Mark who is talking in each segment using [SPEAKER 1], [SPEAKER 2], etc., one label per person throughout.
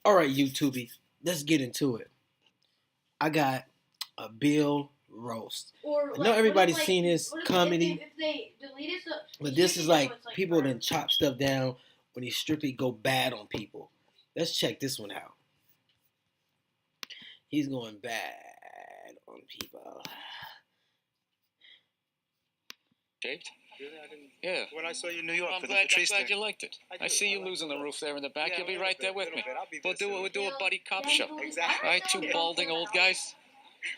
[SPEAKER 1] All right, YouTube, let's get into it. I got a Bill roast. I know everybody's seen his comedy,
[SPEAKER 2] if they delete it,
[SPEAKER 1] but this is like people then chop stuff down when he strictly go bad on people. Let's check this one out. He's going bad on people.
[SPEAKER 3] Shaved?
[SPEAKER 4] Really? I didn't.
[SPEAKER 3] Yeah.
[SPEAKER 4] When I saw you in New York,
[SPEAKER 3] I'm
[SPEAKER 4] for
[SPEAKER 3] glad,
[SPEAKER 4] the tree
[SPEAKER 3] I'm glad
[SPEAKER 4] stand.
[SPEAKER 3] you liked it. I see you losing the roof there in the back.
[SPEAKER 4] Yeah,
[SPEAKER 3] You'll be right there with me. We'll do a buddy cop show.
[SPEAKER 4] Exactly.
[SPEAKER 3] Right? Two balding old guys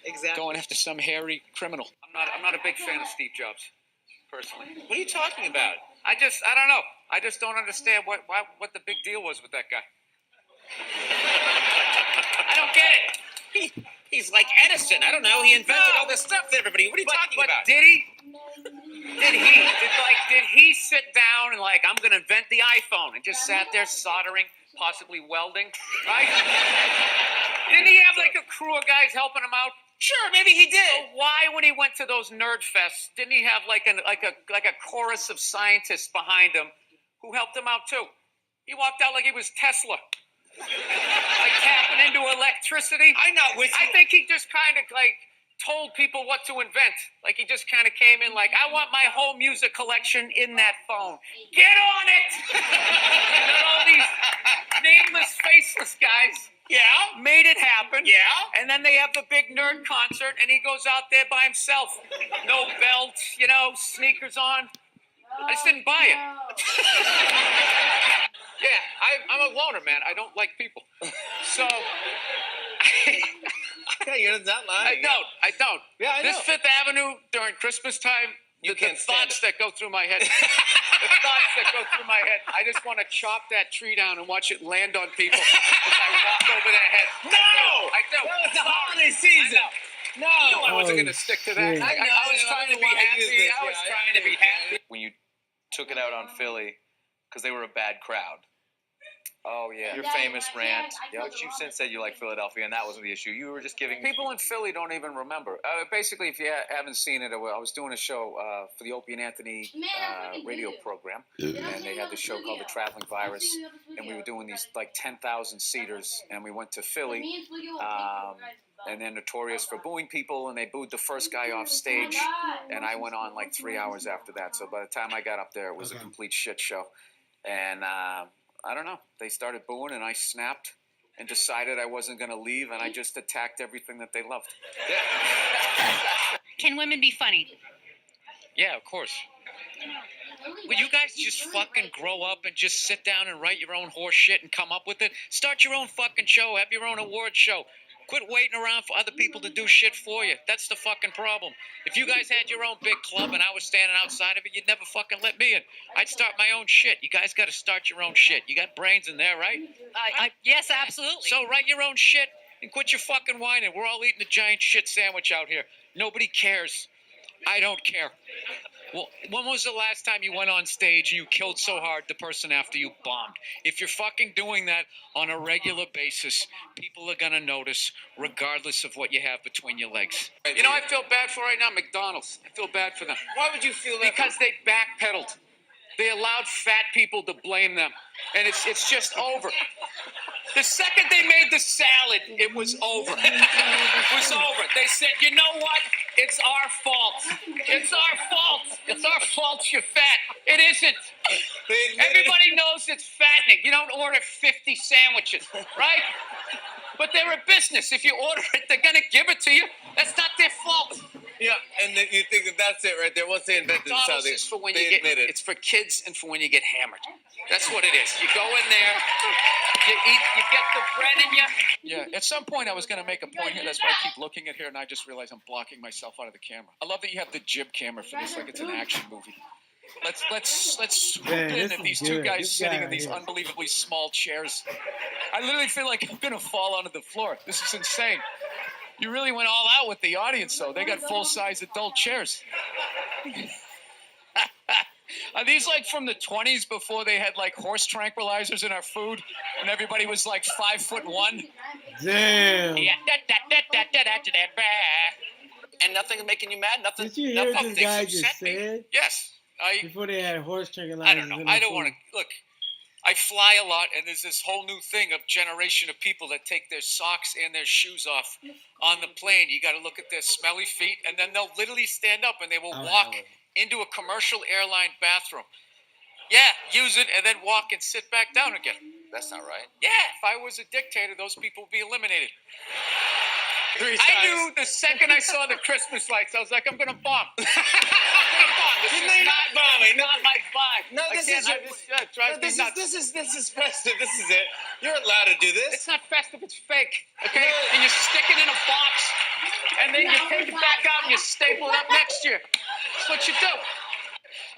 [SPEAKER 4] Exactly.
[SPEAKER 3] going after some hairy criminal. I'm not a big fan of Steve Jobs, personally.
[SPEAKER 4] What are you talking about?
[SPEAKER 3] I don't know. I just don't understand what the big deal was with that guy.
[SPEAKER 4] I don't get it. He's like Edison. I don't know. He invented all this stuff to everybody. What are you talking about?
[SPEAKER 3] Did he? Did he sit down and like, I'm going to invent the iPhone and just sat there soldering, possibly welding, right? Didn't he have like a crew of guys helping him out?
[SPEAKER 4] Sure, maybe he did.
[SPEAKER 3] So why, when he went to those nerd fests, didn't he have like a chorus of scientists behind him who helped him out too? He walked out like he was Tesla. Like tapping into electricity.
[SPEAKER 4] I'm not with you.
[SPEAKER 3] I think he just kind of like told people what to invent. Like he just kind of came in like, I want my whole music collection in that phone. Get on it! And all these nameless, faceless guys made it happen.
[SPEAKER 4] Yeah.
[SPEAKER 3] And then they have the big nerd concert and he goes out there by himself. No belt, sneakers on. I just didn't buy it. Yeah, I'm a loner, man. I don't like people. So
[SPEAKER 4] You're not lying.
[SPEAKER 3] I don't.
[SPEAKER 4] Yeah, I know.
[SPEAKER 3] This Fifth Avenue during Christmas time,
[SPEAKER 4] You
[SPEAKER 3] the
[SPEAKER 4] can't stand
[SPEAKER 3] thoughts that go through my head. I just want to chop that tree down and watch it land on people as I walk over their heads.
[SPEAKER 4] No!
[SPEAKER 3] I do.
[SPEAKER 4] That was the holiday season.
[SPEAKER 3] No, I wasn't
[SPEAKER 1] Oh,
[SPEAKER 3] going to stick to that.
[SPEAKER 1] shit.
[SPEAKER 3] I was trying to be happy. I was trying to be happy.
[SPEAKER 5] When you took it out on Philly because they were a bad crowd.
[SPEAKER 3] Oh, yeah.
[SPEAKER 5] Your
[SPEAKER 2] Yeah,
[SPEAKER 5] famous
[SPEAKER 2] when I
[SPEAKER 5] rant,
[SPEAKER 2] said I
[SPEAKER 5] which
[SPEAKER 2] killed
[SPEAKER 5] you
[SPEAKER 2] a
[SPEAKER 5] since said you like Philadelphia, and that wasn't the issue. You were just giving
[SPEAKER 3] People in Philly don't even remember. Basically, if you haven't seen it, I was doing a show for the Opie and Anthony radio program, and they had this show called The Traveling Virus, and we were doing these like 10,000 seaters, and we went to Philly, and they're notorious for booing people, and they booed the first guy off stage, and I went on like 3 hours after that. So by the time I got up there, it was a complete shit show, and I don't know. They started booing, and I snapped and decided I wasn't going to leave, and I just attacked everything that they loved.
[SPEAKER 6] Can women be funny?
[SPEAKER 3] Yeah, of course. Will you guys just fucking grow up and just sit down and write your own horse shit and come up with it? Start your own fucking show. Have your own award show. Quit waiting around for other people to do shit for you. That's the fucking problem. If you guys had your own big club and I was standing outside of it, you'd never fucking let me in. I'd start my own shit. You guys got to start your own shit. You got brains in there, right?
[SPEAKER 6] Yes, absolutely.
[SPEAKER 3] So write your own shit and quit your fucking whining. We're all eating a giant shit sandwich out here. Nobody cares. I don't care. Well, when was the last time you went on stage and you killed so hard the person after you bombed? If you're fucking doing that on a regular basis, people are going to notice regardless of what you have between your legs. You know, I feel bad for right now, McDonald's. I feel bad for them.
[SPEAKER 4] Why would you feel that?
[SPEAKER 3] Because they backpedaled. They allowed fat people to blame them. And it's just over. The second they made the salad, it was over. It was over. They said, you know what? It's our fault. It's our fault. It's our fault you're fat. It isn't. Everybody knows it's fattening. You don't order 50 sandwiches, right? But they're a business. If you order it, they're going to give it to you. That's not their fault.
[SPEAKER 4] Yeah, and then you think that's it right there. Once they invented this,
[SPEAKER 3] McDonald's is for when you get, it's for kids and for when you get hammered. That's what it is. You go in there, you eat, you get the bread in you. Yeah, at some point I was going to make a point here. That's why I keep looking at here, and I just realized I'm blocking myself out of the camera. I love that you have the jib camera for this, like it's an action movie. Let's swoop in at these two guys sitting in these unbelievably small chairs. I literally feel like I'm going to fall onto the floor. This is insane. You really went all out with the audience, though. They got full-size adult chairs. Are these like from the 20s before they had like horse tranquilizers in our food and everybody was like 5'1"?
[SPEAKER 1] Damn.
[SPEAKER 3] Yeah.
[SPEAKER 4] And nothing making you mad. Nothing.
[SPEAKER 1] Did you hear
[SPEAKER 4] nothing
[SPEAKER 1] this guy
[SPEAKER 4] upset
[SPEAKER 1] just
[SPEAKER 4] me.
[SPEAKER 1] said?
[SPEAKER 3] Yes.
[SPEAKER 1] Before they had horse tranquilizers.
[SPEAKER 3] I don't know.
[SPEAKER 1] in
[SPEAKER 3] I
[SPEAKER 1] the
[SPEAKER 3] don't want
[SPEAKER 1] food.
[SPEAKER 3] to look. I fly a lot, and there's this whole new thing of generation of people that take their socks and their shoes off on the plane. You got to look at their smelly feet, and then they'll literally stand up and they will walk into a commercial airline bathroom. Yeah, use it and then walk and sit back down again.
[SPEAKER 5] That's not right.
[SPEAKER 3] Yeah, if I was a dictator, those people would be eliminated.
[SPEAKER 2] 3 times.
[SPEAKER 3] I knew the second I saw the Christmas lights, I was like, I'm going to bomb. I'm going to bomb. This is not bombing. Not my vibe.
[SPEAKER 2] No, this is festive. This is it. You're allowed to do this.
[SPEAKER 3] It's not festive. It's fake. Okay? And you stick it in a box, and then you take it back out and you staple it up next year. That's what you do.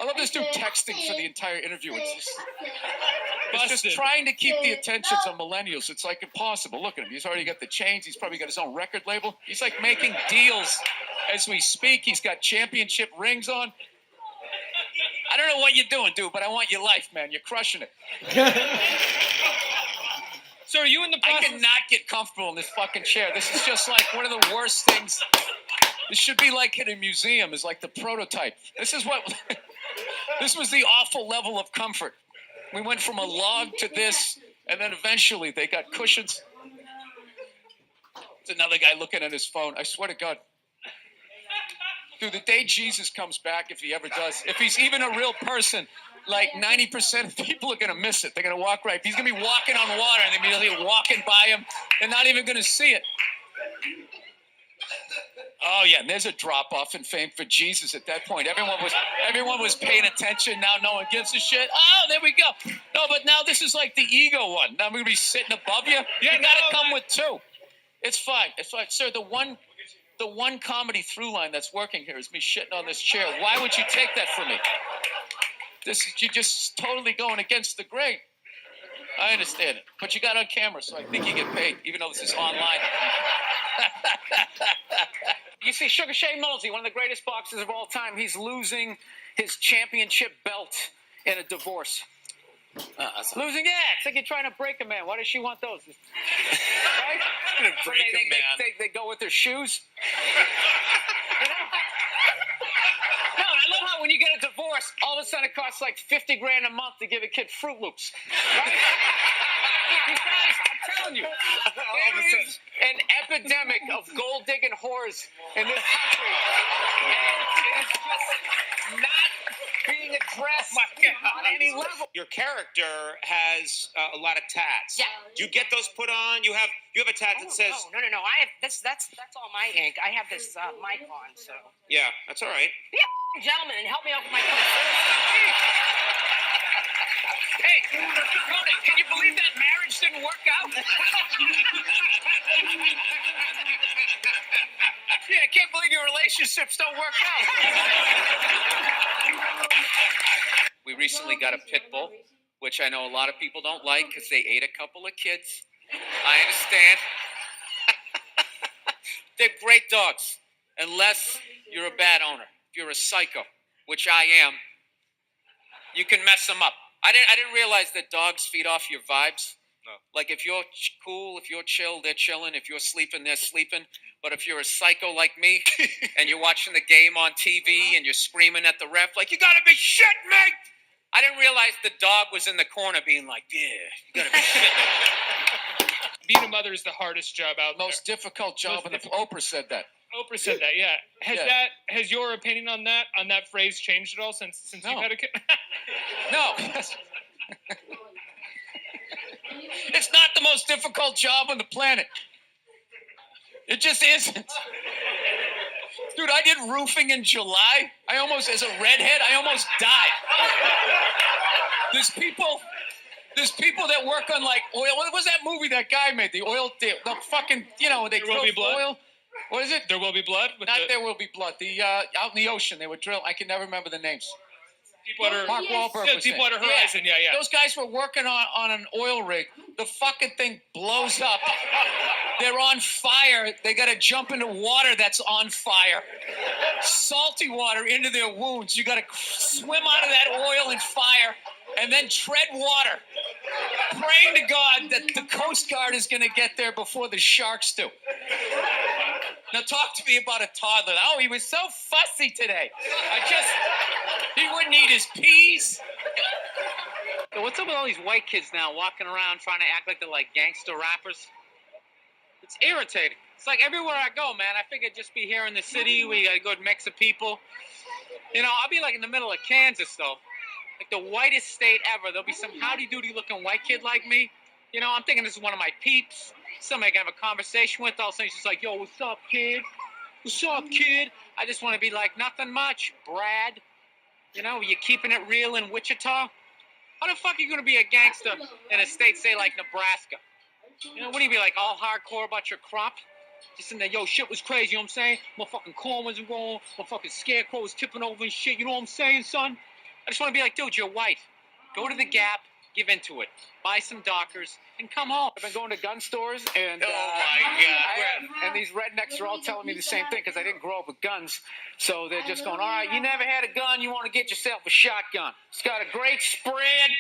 [SPEAKER 3] I love this dude texting for the entire interview. It's just trying to keep the attentions of millennials. It's like impossible. Look at him. He's already got the chains. He's probably got his own record label. He's like making deals as we speak. He's got championship rings on. I don't know what you're doing, dude, but I want your life, man. You're crushing it.
[SPEAKER 2] So are you in the process?
[SPEAKER 3] I cannot get comfortable in this fucking chair. This is just like one of the worst things. This should be like in a museum. Is like the prototype. This is what... This was the awful level of comfort. We went from a log to this, and then eventually they got cushions. It's another guy looking at his phone. I swear to God. Dude, the day Jesus comes back, if he ever does, if he's even a real person, like 90% of people are going to miss it. They're going to walk right. He's going to be walking on water, and they're immediately walking by him. They're not even going to see it. Oh yeah, and there's a drop-off in fame for Jesus at that point. Everyone was paying attention. Now no one gives a shit. Oh, there we go. No, but now this is like the ego one. Now I'm going to be sitting above you. Yeah, you got to come with two. It's fine. It's fine. Sir, the one comedy through line that's working here is me shitting on this chair. Why would you take that from me? You're just totally going against the grain. I understand it. But you got on camera, so I think you get paid, even though this is online. You see Sugar Shane Mosley, one of the greatest boxers of all time. He's losing his championship belt in a divorce. Losing, yeah. It's like you're trying to break a man. Why does she want those? Right? They go with their shoes. No, I love how when you get a divorce, all of a sudden it costs like $50 grand a month to give a kid Fruit Loops. Right? You guys, I'm telling you, there is an epidemic of gold-digging whores in this country. And it is just not being addressed on any level.
[SPEAKER 4] Your character has a lot of tats.
[SPEAKER 6] Yeah.
[SPEAKER 4] Do you get those put on? You have a tat that says.
[SPEAKER 6] No. I have that's all my ink. I have this mic on, so.
[SPEAKER 4] Yeah, that's all right.
[SPEAKER 6] Be a gentleman and help me out with my.
[SPEAKER 3] Hey, Cody, can you believe that marriage didn't work out? Yeah, I can't believe your relationships don't work out. We recently got a pit bull, which I know a lot of people don't like because they ate a couple of kids. I understand. They're great dogs, unless you're a bad owner. If you're a psycho, which I am, you can mess them up. I didn't realize that dogs feed off your vibes. No. Like if you're cool, if you're chill, they're chilling. If you're sleeping, they're sleeping. But if you're a psycho like me and you're watching the game on TV and you're screaming at the ref like, you gotta be shitting me! I didn't realize the dog was in the corner being like, yeah, you gotta be shitting me.
[SPEAKER 2] Being a mother is the hardest job out there.
[SPEAKER 3] Most difficult job, and Oprah said that.
[SPEAKER 2] Oprah said that, yeah. Has your opinion on that phrase changed at all since you've had a kid?
[SPEAKER 3] No. It's not the most difficult job on the planet. It just isn't. Dude, I did roofing in July. As a redhead, I almost died. There's people that work on like oil. What was that movie that guy made? The fucking, they drill oil. What is it?
[SPEAKER 2] There Will Be Blood?
[SPEAKER 3] There Will Be Blood. Out in the ocean, they would drill. I can never remember the names. Mark Wahlberg.
[SPEAKER 2] Yeah, Deepwater Horizon. Yeah.
[SPEAKER 3] Those guys were working on an oil rig. The fucking thing blows up. They're on fire. They got to jump into water that's on fire. Salty water into their wounds. You got to swim out of that oil and fire and then tread water. Praying to God that the Coast Guard is going to get there before the sharks do. Now talk to me about a toddler. Oh, he was so fussy today. He wouldn't eat his peas.
[SPEAKER 4] Yo, what's up with all these white kids now walking around trying to act like they're like gangster rappers? It's irritating. It's like everywhere I go, man. I figure just be here in the city. We got a good mix of people. You know, I'll be like in the middle of Kansas, though. Like the whitest state ever. There'll be some howdy-doody looking white kid like me. You know, I'm thinking this is one of my peeps. Somebody I can have a conversation with. All of a sudden, she's like, yo, what's up, kid? What's up, kid? I just want to be like, nothing much, Brad. You know, you keeping it real in Wichita? How the fuck are you going to be a gangster in a state, say, like Nebraska? You know, what do you be like, all hardcore about your crop? Just in there, yo, shit was crazy, you know what I'm saying? Motherfucking corn wasn't wrong. Motherfucking scarecrow was tipping over and shit, you know what I'm saying, son? I just want to be like, dude, you're white. Go to the Gap, give into it. Buy some Dockers, and come home.
[SPEAKER 3] I've been going to gun stores, and
[SPEAKER 4] Oh, my God.
[SPEAKER 3] and these rednecks are all telling me the same thing because I didn't grow up with guns. So they're just going, all right, you never had a gun, you want to get yourself a shotgun. It's got a great spread.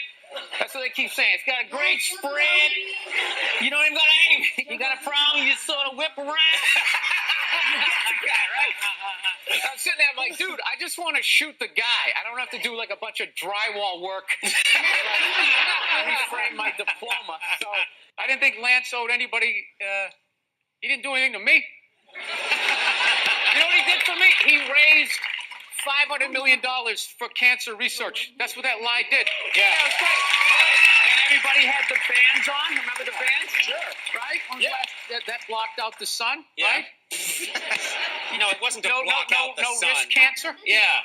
[SPEAKER 3] That's what they keep saying. It's got a great spread. You don't even got to aim. You got a problem, you just sort of whip around. You get the guy, right? I'm sitting there, I'm like, dude, I just want to shoot the guy. I don't have to do like a bunch of drywall work. Reframe my diploma. So I didn't think Lance owed anybody. He didn't do anything to me. You know what he did for me? He raised $500 million for cancer research. That's what that lie did. Yeah, it was great. And everybody had the bands on. Remember the bands? Sure. Right?
[SPEAKER 4] Yeah.
[SPEAKER 3] That blocked out the sun,
[SPEAKER 4] Yeah.
[SPEAKER 3] right?
[SPEAKER 4] You know, it wasn't to block out the sun.
[SPEAKER 3] No risk cancer.
[SPEAKER 4] Yeah.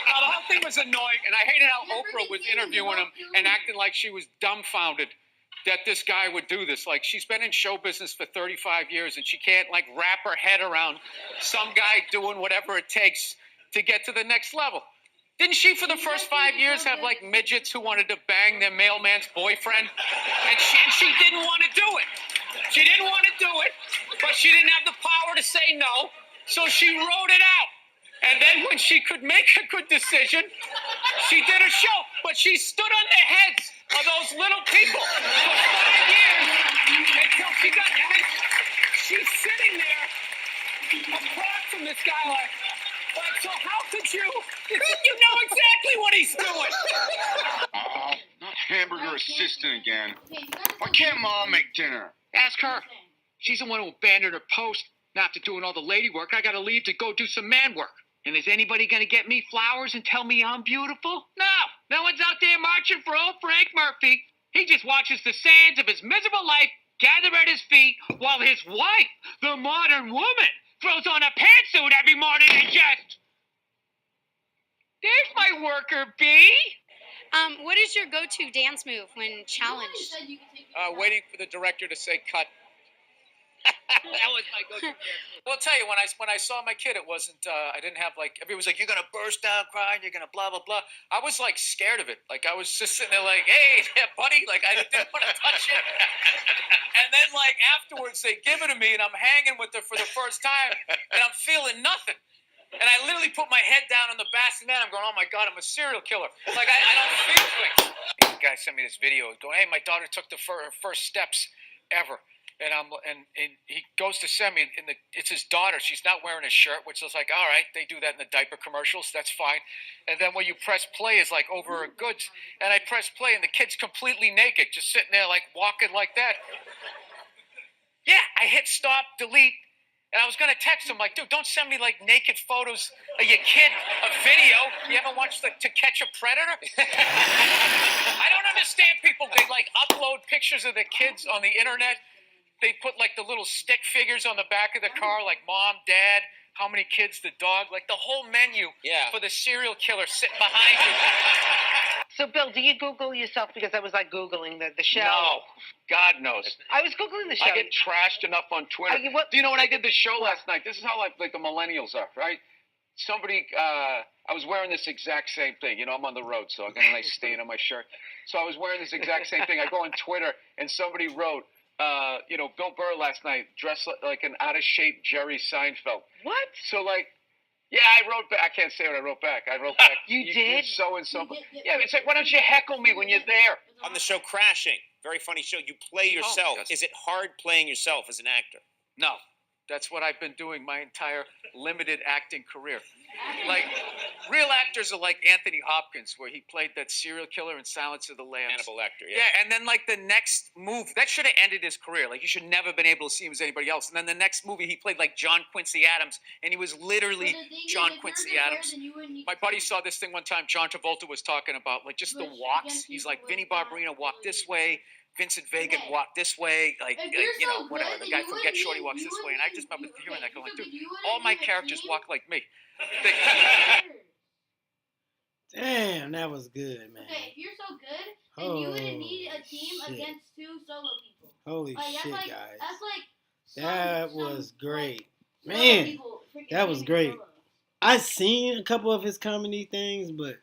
[SPEAKER 3] No, the whole thing was annoying, and I hated how Oprah was interviewing him and acting like she was dumbfounded that this guy would do this. Like, she's been in show business for 35 years, and she can't, like, wrap her head around some guy doing whatever it takes to get to the next level. Didn't she, for the first 5 years, have, like, midgets who wanted to bang their mailman's boyfriend? And she didn't want to do it. She didn't want to do it, but she didn't have the power to say no, so she wrote it out. And then when she could make a good decision, she did a show. But she stood on the heads of those little people for 5 years until she got... She's sitting there apart from this guy like, so how could you... You know exactly what he's doing.
[SPEAKER 7] Oh, not hamburger assistant again. Why can't Mom make dinner?
[SPEAKER 3] Ask her. She's the one who abandoned her post. Now after doing all the lady work, I got to leave to go do some man work. And is anybody going to get me flowers and tell me I'm beautiful? No one's out there marching for old Frank Murphy. He just watches the sands of his miserable life gather at his feet while his wife, the modern woman, throws on a pantsuit every morning and just... There's my worker bee.
[SPEAKER 8] What is your go-to dance move when challenged?
[SPEAKER 3] Waiting for the director to say cut.
[SPEAKER 4] That was my go-to.
[SPEAKER 3] Well, I'll tell you, when I saw my kid, it wasn't, I didn't have, like, everyone was like, you're going to burst out crying, you're going to blah, blah, blah. I was, like, scared of it. Like, I was just sitting there like, hey, yeah, buddy, like, I didn't want to touch it. And then, like, afterwards, they give it to me, and I'm hanging with her for the first time, and I'm feeling nothing. And I literally put my head down on the bassinet. I'm going, oh, my God, I'm a serial killer. Like, I don't feel things. The guy sent me this video going, hey, my daughter took her first steps ever. And he goes to send me, and it's his daughter. She's not wearing a shirt, which is like, all right, they do that in the diaper commercials. That's fine. And then when you press play, is like over her goods. And I press play, and the kid's completely naked, just sitting there, like, walking like that. Yeah, I hit stop, delete. And I was going to text him, like, dude, don't send me, like, naked photos of your kid, a video. You ever watched To Catch a Predator? I don't understand people. They, like, upload pictures of their kids on the internet. They put, like, the little stick figures on the back of the car, like mom, dad, how many kids, the dog. Like, the whole menu for the serial killer sitting behind you.
[SPEAKER 6] So, Bill, do you Google yourself? Because I was like Googling the show.
[SPEAKER 7] No, God knows.
[SPEAKER 6] I was Googling the show.
[SPEAKER 7] I get trashed enough on Twitter. Do you know when I did the show last night? This is how like the millennials are, right? Somebody, I was wearing this exact same thing. You know, I'm on the road, so I got a nice stain on my shirt. So I was wearing this exact same thing. I go on Twitter, and somebody wrote, Bill Burr last night dressed like an out-of-shape Jerry Seinfeld.
[SPEAKER 6] What?
[SPEAKER 7] So, like, yeah, I wrote back. I can't say what I wrote back. I wrote back.
[SPEAKER 6] You did?
[SPEAKER 7] You're so-and-so. Yeah, it's like, why don't you heckle me when you're there?
[SPEAKER 4] On the show Crashing, very funny show, you play yourself.
[SPEAKER 3] yes.
[SPEAKER 4] Is it hard playing yourself as an actor?
[SPEAKER 3] No. That's what I've been doing my entire limited acting career. Like, real actors are like Anthony Hopkins, where he played that serial killer in Silence of the Lambs.
[SPEAKER 9] Hannibal Lecter, yeah.
[SPEAKER 3] Yeah, and then like the next move, that should have ended his career. Like, you should never have been able to see him as anybody else. And then the next movie, he played like John Quincy Adams, and he was literally John Quincy Adams. My buddy saw this thing one time. John Travolta was talking about like just the walks. He's like, Vinnie Barbarino walked this way. Vincent Vega walked this way, you know, whatever. The guy from Get Shorty walks this way, and I just remember hearing that, going, dude, all my characters walk like me.
[SPEAKER 1] Damn, that was good, man.
[SPEAKER 10] Okay, if you're so good, then you wouldn't need a team against 2 solo people.
[SPEAKER 1] Holy shit,
[SPEAKER 10] guys.
[SPEAKER 1] That's that was great. Man, that was great. I seen a couple of his comedy things, but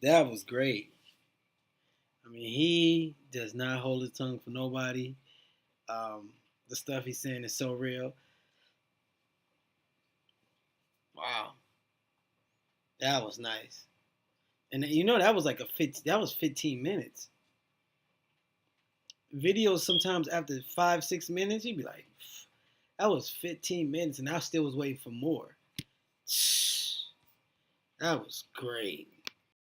[SPEAKER 1] that was great. I mean, he does not hold his tongue for nobody. The stuff he's saying is so real. Wow. That was nice. And you know, that was like that was 15 minutes. Videos sometimes after 5-6 minutes, you'd be like, that was 15 minutes and I still was waiting for more. That was great.